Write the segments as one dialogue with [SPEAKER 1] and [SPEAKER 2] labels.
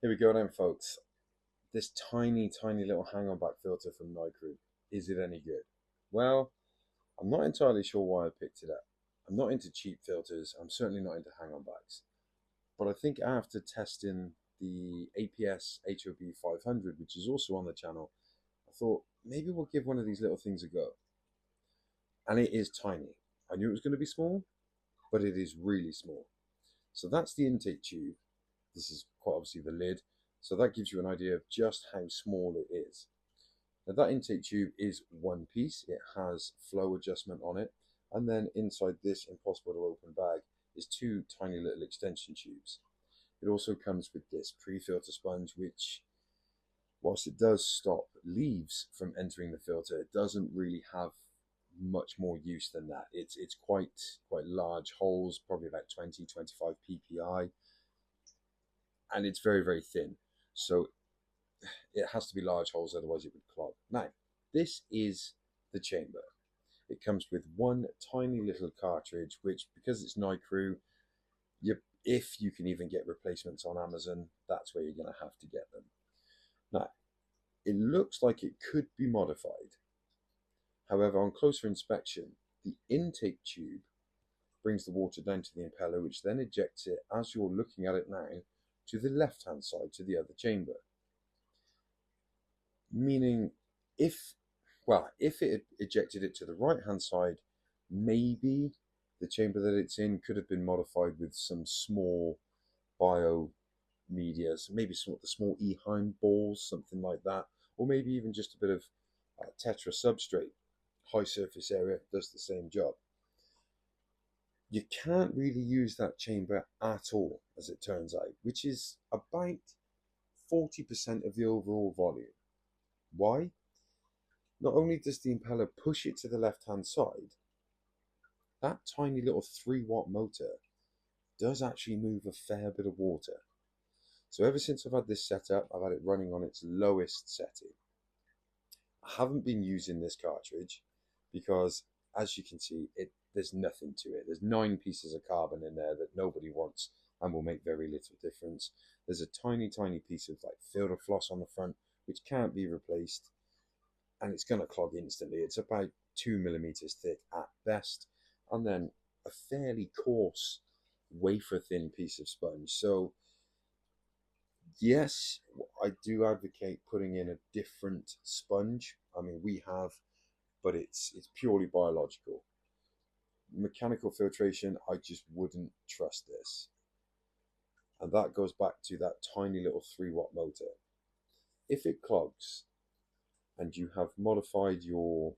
[SPEAKER 1] Here we go then, folks. This tiny little hang-on back filter from Nicrew. Is it any good? Well, I'm not entirely sure why I picked it up. I'm not into cheap filters. I'm certainly not into hang-on backs. But I think after testing the APS HOB 500, which is also on the channel, I thought maybe we'll give one of these little things a go. And it is tiny. I knew it was going to be small, but it is really small. So that's the intake tube. This is quite obviously the lid. So that gives you an idea of just how small it is. Now that intake tube is one piece. It has flow adjustment on it. And then inside this impossible to open bag is two tiny little extension tubes. It also comes with this pre-filter sponge, which, whilst it does stop leaves from entering the filter, it doesn't really have much more use than that. It's quite large holes, probably about 20-25 ppi, and it's very thin. So it has to be large holes, otherwise it would clog. Now, this is the chamber. It comes with one tiny little cartridge, which, because it's Nicrew, if you can even get replacements on Amazon, that's where you're going to have to get them. Now, it looks like it could be modified. However, on closer inspection, the intake tube brings the water down to the impeller, which then ejects it, as you're looking at it now, to the left-hand side, to the other chamber. Meaning, if it ejected it to the right-hand side, maybe the chamber that it's in could have been modified with some small bio media, so maybe some of the small E-Heim balls, something like that, or maybe even just a bit of tetra substrate. High surface area does the same job. You can't really use that chamber at all, as it turns out, which is about 40% of the overall volume. Why? Not only does the impeller push it to the left-hand side, that tiny little 3-watt motor does actually move a fair bit of water. So ever since I've had this set up, I've had it running on its lowest setting. I haven't been using this cartridge because, as you can see, there's nothing to it. There's 9 pieces of carbon in there that nobody wants and will make very little difference. There's a tiny piece of filter floss on the front, which can't be replaced, and it's going to clog instantly. It's about 2 millimeters thick at best, and then a fairly coarse wafer thin piece of sponge. So yes, I do advocate putting in a different sponge. I mean, we have, but it's purely biological. Mechanical filtration, I just wouldn't trust this. And that goes back to that tiny little 3-watt motor. If it clogs and you have modified your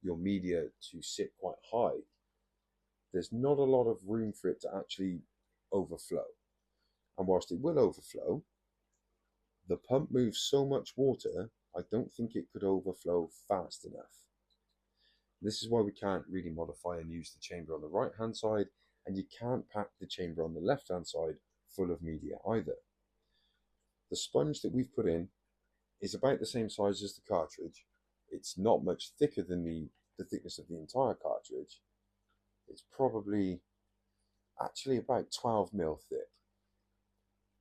[SPEAKER 1] media to sit quite high, there's not a lot of room for it to actually overflow. And whilst it will overflow, the pump moves so much water, I don't think it could overflow fast enough. This is why we can't really modify and use the chamber on the right-hand side, and you can't pack the chamber on the left-hand side full of media either. The sponge that we've put in is about the same size as the cartridge. It's not much thicker than the thickness of the entire cartridge. It's probably actually about 12 mil thick,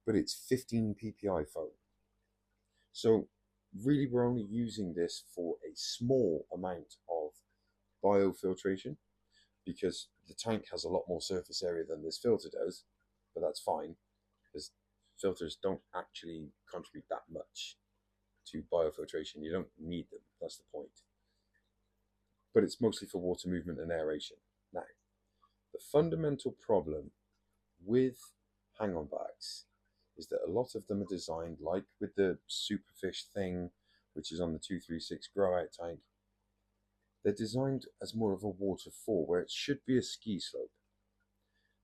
[SPEAKER 1] but it's 15 ppi foam. So really we're only using this for a small amount of biofiltration, because the tank has a lot more surface area than this filter does, but that's fine because filters don't actually contribute that much to biofiltration. You don't need them, that's the point. But it's mostly for water movement and aeration. Now, the fundamental problem with hang-on backs is that a lot of them are designed, like with the Superfish thing, which is on the 236 grow out tank, they're designed as more of a waterfall, where it should be a ski slope.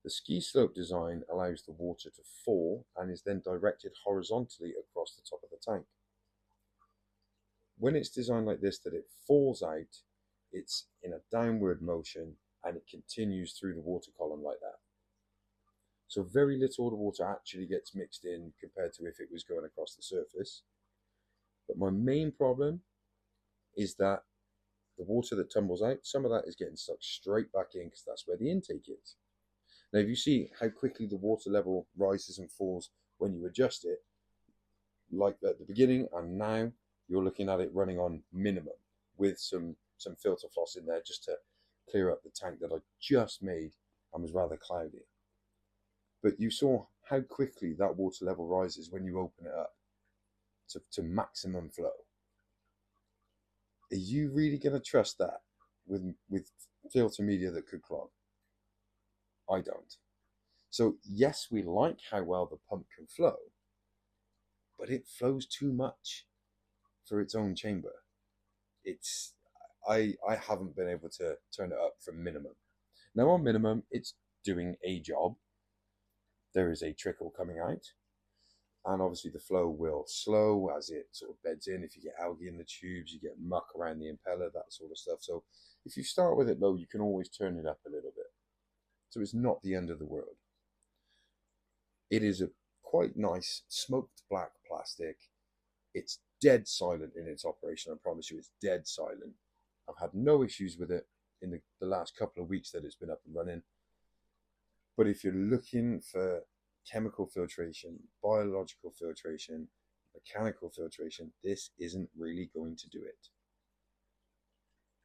[SPEAKER 1] The ski slope design allows the water to fall and is then directed horizontally across the top of the tank. When it's designed like this, that it falls out, it's in a downward motion and it continues through the water column like that. So very little of the water actually gets mixed in compared to if it was going across the surface. But my main problem is that the water that tumbles out, some of that is getting sucked straight back in because that's where the intake is. Now, if you see how quickly the water level rises and falls when you adjust it, like at the beginning, and now you're looking at it running on minimum with some filter floss in there just to clear up the tank that I just made and was rather cloudy. But you saw how quickly that water level rises when you open it up to maximum flow. Are you really going to trust that with filter media that could clog? I don't. So yes, we like how well the pump can flow, but it flows too much for its own chamber. I haven't been able to turn it up from minimum. Now on minimum, it's doing a job. There is a trickle coming out, and obviously the flow will slow as it sort of beds in. If you get algae in the tubes, you get muck around the impeller, that sort of stuff. So if you start with it low, you can always turn it up a little bit. So it's not the end of the world. It is a quite nice smoked black plastic. It's dead silent in its operation. I promise you, it's dead silent. I've had no issues with it in the last couple of weeks that it's been up and running. But if you're looking for chemical filtration, biological filtration, mechanical filtration, this isn't really going to do it.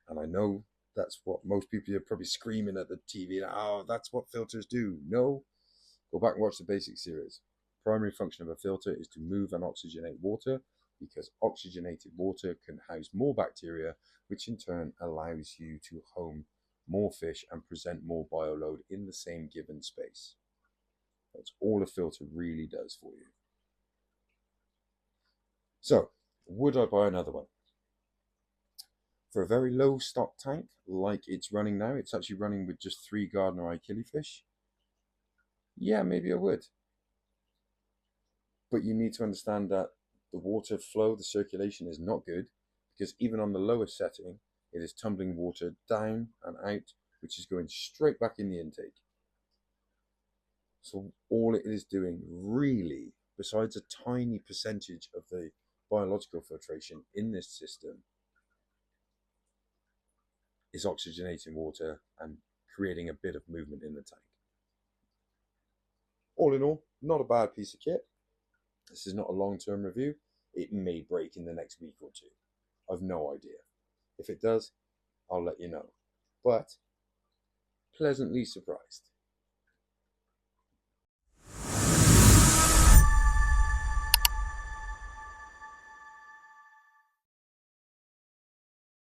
[SPEAKER 1] And I know that's what most people are probably screaming at the TV, oh, that's what filters do. No, go back and watch the basic series. Primary function of a filter is to move and oxygenate water, because oxygenated water can house more bacteria, which in turn allows you to home more fish and present more bioload in the same given space. That's all a filter really does for you. So, would I buy another one? For a very low stock tank, like it's running now, it's actually running with just 3 Gardner Eye killifish. Yeah, maybe I would. But you need to understand that the water flow, the circulation is not good, because even on the lowest setting, it is tumbling water down and out, which is going straight back in the intake. So all it is doing really, besides a tiny percentage of the biological filtration in this system, is oxygenating water and creating a bit of movement in the tank. All in all, not a bad piece of kit. This is not a long-term review. It may break in the next week or two. I've no idea. If it does, I'll let you know. But pleasantly surprised.